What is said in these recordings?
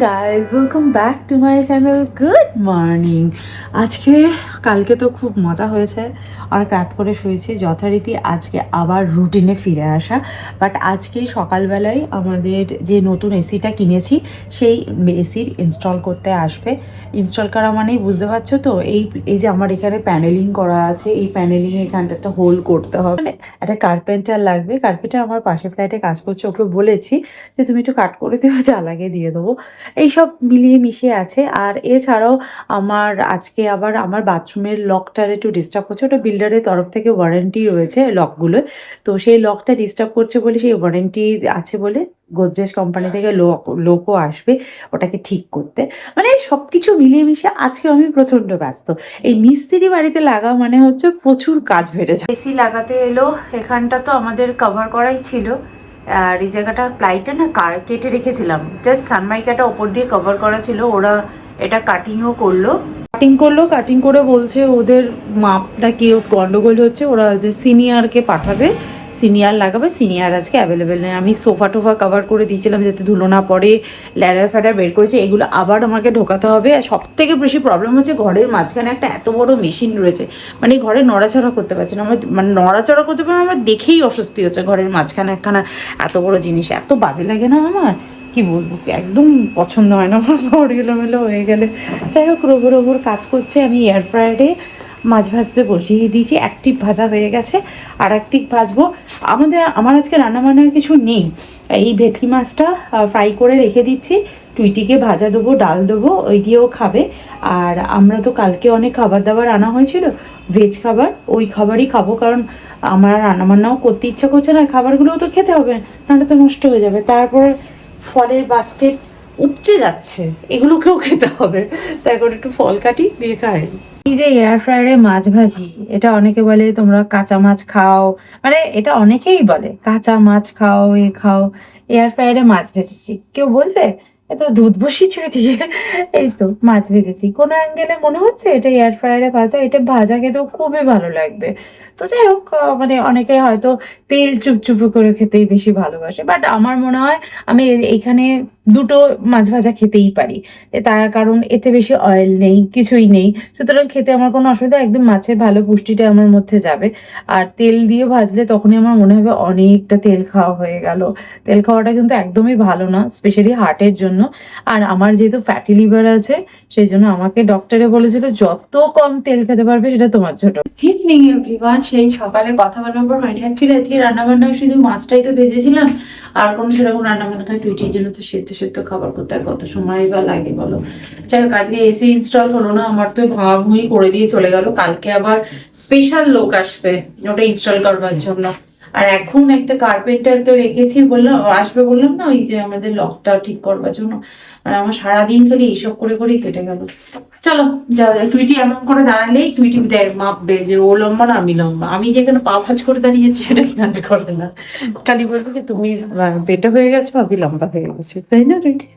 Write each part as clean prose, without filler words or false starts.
Guys, welcome back to my channel. Good morning. আজকে কালকে তো খুব মজা হয়েছে, অনেক রাত করে শুয়েছি যথারীতি। আজকে আবার রুটিনে ফিরে আসা। বাট আজকে সকালবেলায় আমাদের যে নতুন এসিটা কিনেছি সেই এসির ইনস্টল করতে আসবে। ইনস্টল করা মানেই বুঝতে পারছো তো, এই যে আমার এখানে প্যানেলিং করা আছে, এই প্যানেলিংয়ে এখানটা একটা হোল করতে হবে, মানে একটা কার্পেন্টার লাগবে। কার্পেন্টার আমার পাশে ফ্ল্যাটে কাজ করছে, ওকে বলেছি যে তুমি একটু কাট করে দেবো, যা লাগে দিয়ে দেবো। এইসব মিলিয়ে মিশিয়ে আছে। আর এছাড়াও আজকে আবার আমার বাথরুমের লকটার একটু ডিস্টার্ব করছে। ওটা বিল্ডারের তরফ থেকে ওয়ারেন্টি রয়েছে লকগুলো, তো সেই লকটা ডিস্টার্ব করছে বলে, সেই ওয়ারেন্টি আছে বলে গোদরেজ কোম্পানি থেকে লোকও আসবে ওটাকে ঠিক করতে। মানে সব কিছু মিলিয়ে মিশিয়ে আজকে আমি প্রচণ্ড ব্যস্ত। এই মিস্ত্রি বাড়িতে লাগা মানে হচ্ছে প্রচুর কাজ বেড়ে যায়। এসি লাগাতে এলো, এখানটা তো আমাদের কভার করাই ছিল। আর এই জায়গাটা প্লাইটা না কেটে রেখেছিলাম, জাস্ট সানমাইকাটা ওপর দিয়ে কভার করা ছিল। ওরা এটা কাটিংও করলো, কাটিং করে বলছে ওদের মাপটা কি গন্ডগোল হচ্ছে, ওরা ওদের সিনিয়রকে পাঠাবে, সিনিয়র লাগাবে। সিনিয়র আজকে অ্যাভেলেবেল নেই। আমি সোফা টোফা কভার করে দিয়েছিলাম যাতে ধুলো না পড়ে, ল্যাডার ফ্যাডার বের করেছে, এগুলো আবার আমাকে ঢোকাতে হবে। আর সব থেকে বেশি প্রবলেম হচ্ছে ঘরের মাঝখানে একটা এত বড় মেশিন রয়েছে, মানে ঘরে নড়াচড়া করতে পারছে না। আমার মানে নড়াচড়া করতে পারে আমার দেখেই অস্বস্তি হচ্ছে। ঘরের মাঝখানে একখানা এত বড় জিনিস, এত বাজে লাগে না আমার, কি বলবো, একদম পছন্দ হয় না আমার। ঘর এলোমেলো হয়ে গেলে। যাই হোক, রোবর কাজ করছে। আমি এয়ার ফ্রায়ারে মাছ ভাজতে বসিয়ে দিয়েছি, অ্যাক্টিভ ভাজা হয়ে গেছে, আর অ্যাক্টিভ ভাজবো। আমার আজকে রান্নাবান্নার কিছু নেই। এই ভেটকি মাছটা ফ্রাই করে রেখে দিচ্ছি, টুইটিকে ভাজা দেবো, ডাল দেবো, ওই দিয়েও খাবে। আর আমরা তো কালকে অনেক খাবার দাবার আনা হয়েছিল, ভেজ খাবার, ওই খাবারই খাবো। কারণ আমার রান্নাবান্নাও করতে ইচ্ছা করছে না, খাবারগুলোও তো খেতে হবে, নাহলে তো নষ্ট হয়ে যাবে। তারপর ফলের বাস্কেট উপচে যাচ্ছে, এগুলোকেও খেতে হবে, তাই করে একটু ফল কাটি দিয়ে খাই। এই যে এয়ার ফ্রায়ারে মাছ ভাজি, এটা অনেকে বলে তোমরা কাঁচা মাছ খাও, মানে এটা অনেকেই বলে কাঁচা মাছ খাও, এ খাও। এয়ার ফ্রায়ারে মাছ ভেজেছি, কেউ বলবে এত দুধ বসিয়েছে দিয়ে এই তো মাছ ভেজেছি। কোনো অ্যাঙ্গেলে মনে হচ্ছে এটা এয়ার ফ্রায়ারে ভাজা, এটা ভাজা খেতেও খুবই ভালো লাগবে। তো যাই হোক, মানে অনেকে হয়তো তেল চুপচুপ করে খেতেই বেশি ভালোবাসে, বাট আমার মনে হয় আমি এইখানে দুটো মাছ ভাজা খেতেই পারি। তার কারণ এতে বেশি অয়েল নেই, কিছুই নেই, সুতরাং খেতে আমার কোনো অসুবিধা। একদম মাছের ভালো পুষ্টিটা আমার মধ্যে যাবে। আর তেল দিয়ে ভাজলে তখনই আমার মনে হবে অনেকটা তেল খাওয়া হয়ে গেল। তেল খাওয়াটা কিন্তু একদমই ভালো না, স্পেশালি হার্টের জন্য। আর আমার যেহেতু ফ্যাটি লিভার আছে, সেই জন্য আমাকে ডক্টরে বলেছিল যত কম তেল খেতে পারবে সেটা তোমার জন্য। ইভিনিং এভরিওয়ান, সেই সকালে কথা বলার পর হয়নি। অ্যাকচুয়ালি আজকে রান্নাবান্না শুধু মাছটাই তো ভেজেছিলাম, আর কোনো সেরকম রান্নাবান্না নয়। টুইটির জন্য তো সেদ্ধ সেদ্ধ খাবার করতে আর কত সময় বা লাগে বলো। যাই হোক, আজকে এসি ইনস্টল হলো না, আমার তো ভাঙাভুঙি করে দিয়ে চলে গেল। কালকে আবার স্পেশাল লোক আসবে ওটা ইনস্টল করবার জন্য। আর এখন একটা কার্পেন্টারকে রেখেছি, আসবে বললাম না, ওই যে আমাদের লকটা ঠিক করবার জন্য। মানে আমার সারাদিন খালি এইসব করে করেই কেটে গেল। চলো যাও, টুইটি এমন করে দাঁড়ালেই টুইটি মাপবে যে ও লম্বা না আমি লম্বা। আমি যেখানে পা ভাঁজ করে দাঁড়িয়েছি সেটা খেয়াল করে না, খালি বলবো কি তুমি বেটে হয়ে গেছো, আমি লম্বা হয়ে গেছি, তাই না টুইটি?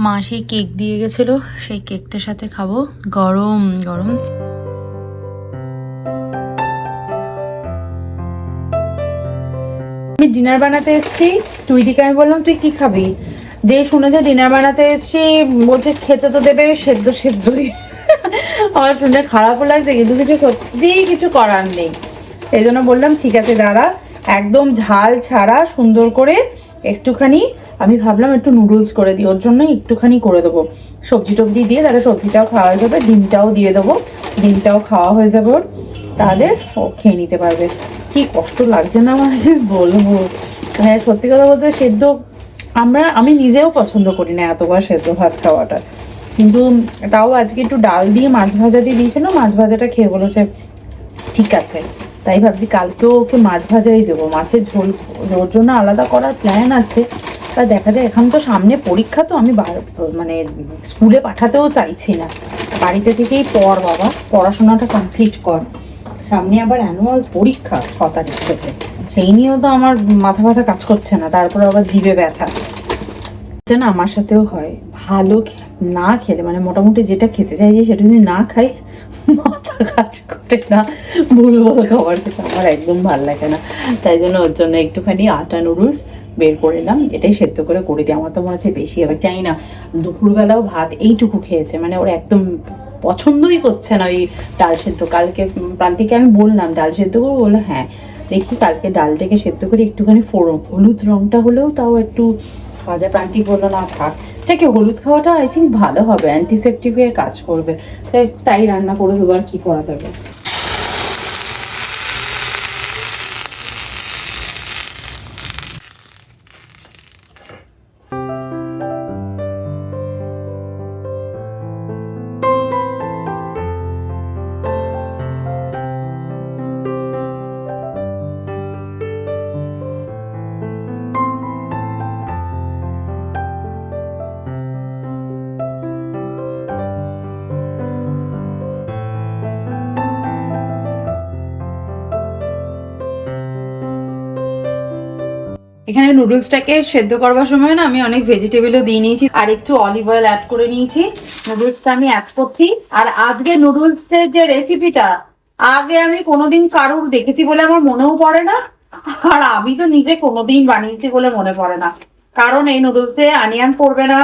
মা সেই কেক দিয়ে গেছিল, সেই কেকটার সাথে খাবো গরম গরম। আমি ডিনার বানাতে এসেছি, টুইটিকে আমি বললাম তুই কি খাবি, যে শুনেছে ডিনার বানাতে এসেছি বলছে খেতে তো দেবে সেদ্ধ সেদ্ধই। আমার শুনে খারাপও লাগছে, কিন্তু সত্যিই কিছু করার নেই। এই জন্য বললাম ঠিক আছে দাঁড়া, একদম ঝাল ছাড়া সুন্দর করে একটুখানি, আমি ভাবলাম একটু নুডলস করে দিই, ওর জন্য একটুখানি করে দেবো সবজি টবজি দিয়ে, তাহলে সবজিটাও খাওয়া হয়ে যাবে, ডিমটাও দিয়ে দেবো, ডিমটাও খাওয়া হয়ে যাবে ওর, তাহলে ও খেয়ে নিতে পারবে। কি কষ্ট লাগছে না আমার বলবো। হ্যাঁ, সত্যি কথা বলতে সেদ্ধ আমি নিজেও পছন্দ করি না এতবার সেদ্ধ ভাত খাওয়াটা, কিন্তু তাও আজকে একটু ডাল দিয়ে মাছ ভাজা দিয়ে দিয়েছিল, মাছ ভাজাটা খেয়ে বলেছে ঠিক আছে, তাই ভাবছি কালকেও ওকে মাছ ভাজাই দেবো, মাছের ঝোল ওর জন্য আলাদা করার প্ল্যান আছে। তা দেখা যায়, এখন তো সামনে পরীক্ষা, তো আমি মানে স্কুলে পাঠাতেও চাইছি না, বাড়িতে থেকেই পড় বাবা, পড়াশোনাটা কমপ্লিট কর, সামনে আবার অ্যানুয়াল পরীক্ষা 6 তারিখ থেকে, সেই নিয়েও তো আমার মাথা ব্যথা কাজ করছে না, তারপর আবার জিভে ব্যথা। যেন আমার সাথেও হয়, ভালো না খেলে মানে মোটামুটি যেটা খেতে চাইছি সেটা যদি না খাই মাথা কাজ করে না, ভুলভাল খাবার খেতে আমার একদম ভালো লাগে না। তাই জন্য ওর জন্য একটুখানি আটা নুডলস বের করে নিলাম, এটাই সেদ্ধ করে দিই। আমার তো মনে হচ্ছে বেশি হবে, জানি না। দুপুরবেলাও ভাত এইটুকু খেয়েছে, মানে ওর একদম পছন্দই করছে না ওই ডাল সেদ্ধ। কালকে প্রান্তিকে আমি বললাম ডাল সেদ্ধ করবো, বললো হ্যাঁ, দেখি কালকে ডালটাকে সেদ্ধ করে একটুখানি ফোড়ন, হলুদ রঙটা হলেও তাও একটু খাওয়া যায়। প্রান্তিক বললো না থাক, যাকে হলুদ খাওয়াটা আই থিঙ্ক ভালো হবে, অ্যান্টিসেপটিকের কাজ করবে, তাই রান্না করে দেবো, আর কি করা যাবে। এখানে নুডলসটাকে সেদ্ধ করবার সময় না আমি অনেক ভেজিটেবলও দিয়ে নিয়েছি, আর একটু অলিভ অয়েল অ্যাড করে নিয়েছি। নুডলসটা আমি অ্যাড করছি। আর আজকে নুডলসের যে রেসিপিটা, আগে আমি কোনোদিন কারোর দেখেছি বলে আমার মনেও পড়ে না, আর আমি তো নিজে কোনোদিন বানিয়েছি বলে মনে পড়ে না। কারণ এই নুডলসে অনিয়ন পড়বে না,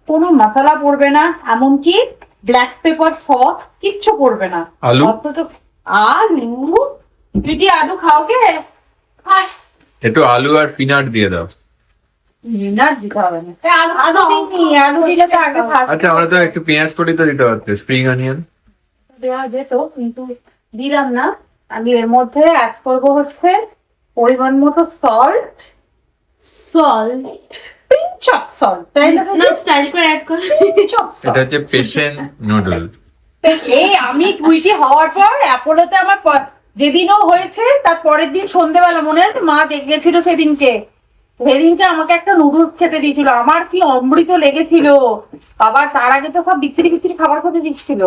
কোনো মশলা পড়বে না, এমনকি ব্ল্যাক পেপার সস কিচ্ছু পড়বে না। অথচ আলু, তুই কি আলু খাওগে? হ্যাঁ, একটু আলু আর পিনাট দিয়ে দাও। পিনাট দিতে হবে না, আলু দিই, আলু দিলে তো আগে ভাত। আচ্ছা, আমরা তো একটু পেঁয়াজ কলি তো দিতে পারতে, স্প্রিং অনিয়ন দেওয়া যেত, কিন্তু দিলাম না। আমি এর মধ্যে অ্যাড করবো হচ্ছে পরিমাণ মতো সল্ট, পিঞ্চ অফ সল্ট, তাই না? স্টাইল করে অ্যাড করে পিঞ্চ অফ সল্ট। এটা হচ্ছে পেশেন্ট নুডল। এই আমি কুইজি হওয়ার পর অ্যাপোলোতে আমার যেদিনও হয়েছে তার পরের দিন সন্ধ্যেবেলা মনে আছে মা দেখেছিল, সেদিনকে আমাকে একটা নুডলস খেতে দিয়েছিল, আমার কি অমৃত লেগেছিল। আবার তার আগে তো সব বিচ্ছিরি বিচ্ছিরি খাবার খেতে দিচ্ছিল,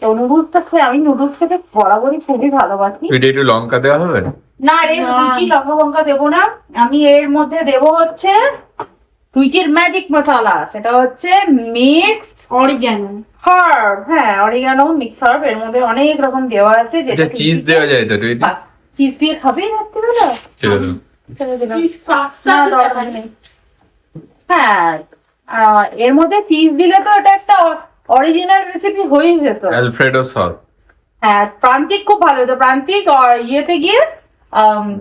তো নুডলসটা খেয়ে আমি নুডলস খেতে বরাবরই খুবই ভালোবাসি। একটু লঙ্কা দেওয়া হবে না রে, কি লঙ্কা দেবো না, আমি এর মধ্যে দেবো হচ্ছে টুইটির ম্যাজিক মশলা, সেটা হচ্ছে মিক্সড অরিগ্যানো হার্ব। হ্যাঁ, অরিগ্যানো মিক্স হার্ব, এর মধ্যে অনেক রকম দেওয়া আছে। যেটা চিজ দেওয়া যায় তো, টুইটি চিজ দিয়ে খাবে রাত্রিবেলা? না, দরকার নেই। হ্যাঁ, এর মধ্যে চিজ দিলে তো এটা একটা অরিজিনাল রেসিপি হয়ে যেত। Alfredo sauce. হ্যাঁ, প্রান্তিক খুব ভালো হতো। প্রান্তিক ইয়েতে গিয়ে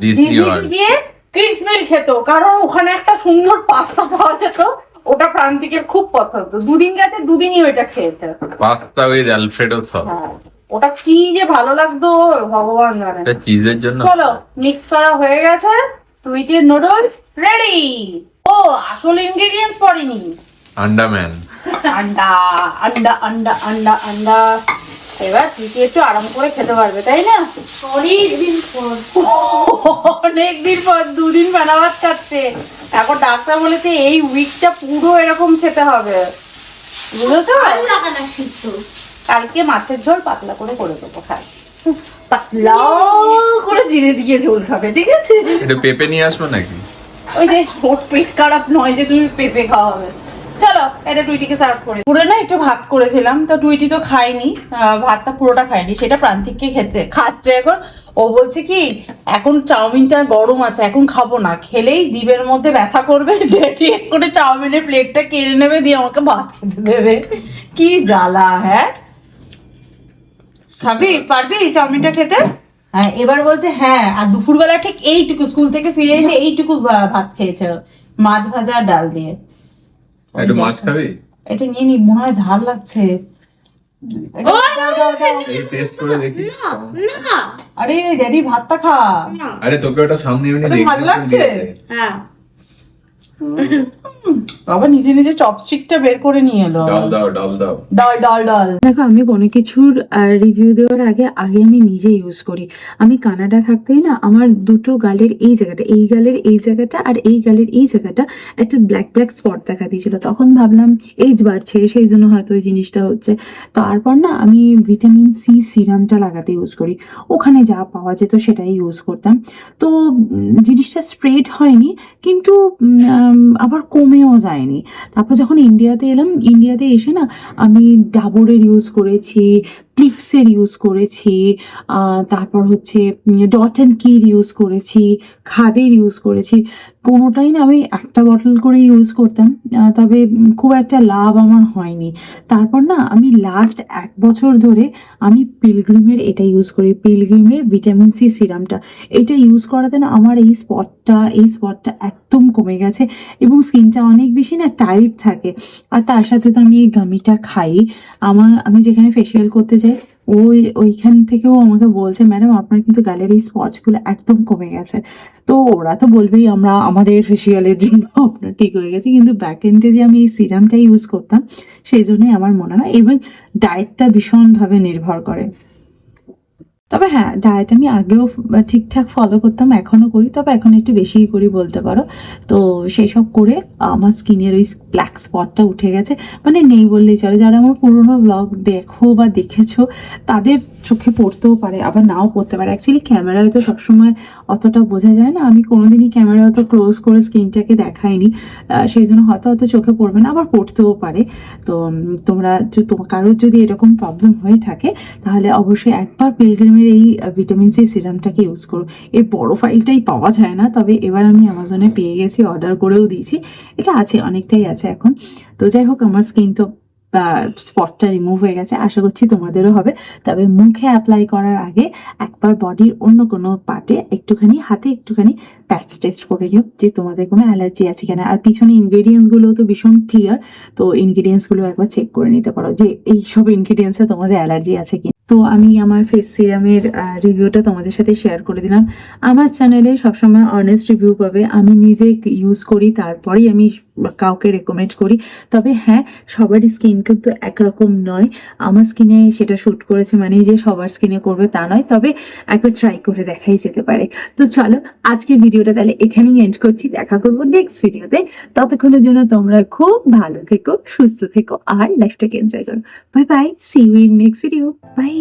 ডিজনিতে গিয়ে কিডস মিল খেত, কারণ ওখানে একটা সুন্দর পাস্তা পাওয়া যেত, ওটা প্রান্তিকের খুব পছন্দ। দুদিন গেছে, দুদিনই ওইটা খেয়েছে, পাস্তা উইথ অ্যালফ্রেডো সস। ওটা কি যে ভালো লাগতো ভগবান জানে। এটা চিজের জন্য। চলো, মিক্স করা হয়ে গেছে, টুইটির নুডলস রেডি। ও, আসল ইনগ্রেডিয়েন্টস পড়েনি, আন্ডাম্যান, আন্ডা আন্ডা আন্ডা আন্ডা আন্ডা। এবার টুইটি একটু আরাম করে খেতে পারবে, তাই না? অনেকদিন পর 2 দিন বেলা ভাত খাচ্ছে। এখন ডাক্তার বলেছে এই উইকটা পুরো এরকম খেতে হবে, বুঝেছো? কালকে মাছের ঝোল পাতলা করে দেবো, খাই পাতলা করে জিরে দিয়ে ঝোল খাবে, ঠিক আছে? এটা পেঁপে নিয়ে আসবো নাকি? ওই যে ওর পেট খারাপ নয় যে তুমি পেঁপে খাওয়াবে। চলো, এটা টুইটিকে সার্ভ করে। পুরো না একটু ভাত করেছিলাম, তো টুইটি তো খায়নি, ভাতটা পুরোটা খায়নি, সেটা প্রান্তিককে খাচ্ছে এখন। ও বলছে কি এখন চাউমিনটা গরম আছে, এখন খাবো না, খেলেই জিভের মধ্যে ব্যথা করবে, ড্যাডি এক করে চাউমিনের প্লেটটা কেড়ে নেবে, দিয়ে আমাকে ভাত খেতে দেবে। কি জ্বালা! হ্যাঁ, পারবি চাউমিনটা খেতে? হ্যাঁ, এবার বলছে হ্যাঁ। আর দুপুরবেলা ঠিক এইটুকু, স্কুল থেকে ফিরে এসে এইটুকু ভাত খেয়েছে, মাছ ভাজা আর ডাল দিয়ে। একটু মাছ খাবি? এটা নিয়ে নি, মনে হয় ঝাল লাগছে। এই টেস্ট করে দেখি। আরে ড্যাডি ভাতটা খা। আরে তোকে ওটা সামনে এনে ভালো লাগছে। হ্যাঁ। আবার নিজে নিজে চপস্টিকটা বের করে নিয়ে এলো। ডাল দাও ডাল দাও। Doll doll doll. দেখো, আমি কোনো কিছুর রিভিউ দেওয়ার আগে আমি নিজে ইউজ করি। আমি কানাডা থাকতেই না, আমার দুটো গালের এই জায়গাটা, এই গালের এই জায়গাটা আর এই গালের এই জায়গাটা একটা ব্ল্যাক ব্ল্যাক স্পট দেখা দিয়েছিল। তখন ভাবলাম এজ বাড়ছে, সেই জন্য হয়তো ওই জিনিসটা হচ্ছে। তারপর না আমি ভিটামিন সি সিরামটা লাগাতে ইউজ করি। ওখানে যা পাওয়া যেত সেটাই ইউজ করতাম। তো জিনিসটা স্প্রেড হয়নি, কিন্তু আবার কমেও যায়নি। তারপর যখন ইন্ডিয়াতে এলাম, ইন্ডিয়াতে এসে না আমি ডাবরের ইউজ করেছি, প্লিক্সের ইউজ করেছি, তারপর হচ্ছে ডট অ্যান্ড কির ইউজ করেছি, খাদের ইউজ করেছি। কোনোটাই না আমি একটা বটল করে ইউজ করতাম, তবে খুব একটা লাভ আমার হয়নি। তারপর না আমি লাস্ট 1 বছর ধরে আমি পিলগ্রিমের এটা ইউজ করি, পিলগ্রিমের ভিটামিন সি সিরামটা। এটা ইউজ করাতে না আমার এই স্পটটা একদম কমে গেছে, এবং স্কিনটা অনেক বেশি না টাইট থাকে। আর তার সাথে তো আমি এই গামিটা খাই। আমি যেখানে ফেসিয়াল করতে যাই ওইখান থেকেও আমাকে বলছে, ম্যাডাম আপনার কিন্তু গালের এই স্পটসগুলো একদম কমে গেছে। তো ওরা তো বলবেই আমাদের ফেসিয়ালের জন্য আপনার ঠিক হয়ে গেছে, কিন্তু ব্যাক এন্ডে যে আমি এই সিরামটা ইউজ করতাম সেই জন্যই আমার মনে হয়। এবং ডায়েটটা ভীষণভাবে নির্ভর করে। তবে হ্যাঁ, ডায়েট আমি আগেও ঠিকঠাক ফলো করতাম, এখনও করি, তবে এখন একটু বেশিই করি বলতে পারো। তো সেই সব করে আমার স্কিনের ওই ব্ল্যাক স্পটটা উঠে গেছে, মানে নেই বললেই চলে। যারা আমার পুরোনো ব্লগ দেখো বা দেখেছো তাদের চোখে পড়তেও পারে, আবার নাও পড়তে পারে। অ্যাকচুয়ালি ক্যামেরায় তো সবসময় অতটা বোঝা যায় না, আমি কোনোদিনই ক্যামেরা অত ক্লোজ করে স্কিনটাকে দেখাইনি, সেই জন্য হয়তো চোখে পড়বে না, আবার পড়তেও পারে। তো কারোর যদি এরকম প্রবলেম হয়ে থাকে তাহলে অবশ্যই একবার পিলগ্রিমের এই ভিটামিন সি সিরামটাকে ইউজ করো। এর বড় ফাইলটাই পাওয়া যায় না, তবে এবার আমি অ্যামাজনে পেয়ে গেছি, অর্ডার করেও দিয়েছি। এটা আছে, অনেকটাই আছে এখন। তো যাই হোক, আমার স্কিন তো স্পটটা রিমুভ হয়ে গেছে, আশা করছি তোমাদেরও হবে। তবে মুখে অ্যাপ্লাই করার আগে একবার বডির অন্য কোনো পার্টে হাতে একটুখানি প্যাচ টেস্ট করে নিও যে তোমাদের কোনো অ্যালার্জি আছে কিনা। আর পিছনে ইনগ্রেডিয়েন্টসগুলো তো ভীষণ ক্লিয়ার, তো ইনগ্রেডিয়েন্টসগুলো একবার চেক করে নিতে পারো যে এইসব ইনগ্রেডিয়েন্টসে তোমাদের অ্যালার্জি আছে কি। তো আমি আমার ফেস সিরামের রিভিউটা তোমাদের সাথে শেয়ার করে দিলাম। আমার চ্যানেলে সবসময় অনেস্ট রিভিউ পাবে, আমি নিজে ইউজ করি তারপরেই আমি কাউকে রেকমেন্ড করি। তবে হ্যাঁ, সবারই স্কিন কিন্তু একরকম নয়। আমার স্কিনে সেটা শ্যুট করেছে মানেই যে সবার স্কিনে করবে তা নয়, তবে একবার ট্রাই করে দেখাই যেতে পারে। তো চলো, আজকের ভিডিওটা তাহলে এখানেই এন্ড করছি, দেখা করবো নেক্সট ভিডিওতে। ততক্ষণের জন্য তোমরা খুব ভালো থেকো, সুস্থ থেকো, আর লাইফটাকে এনজয় করো। Bye bye, see you in next video, by.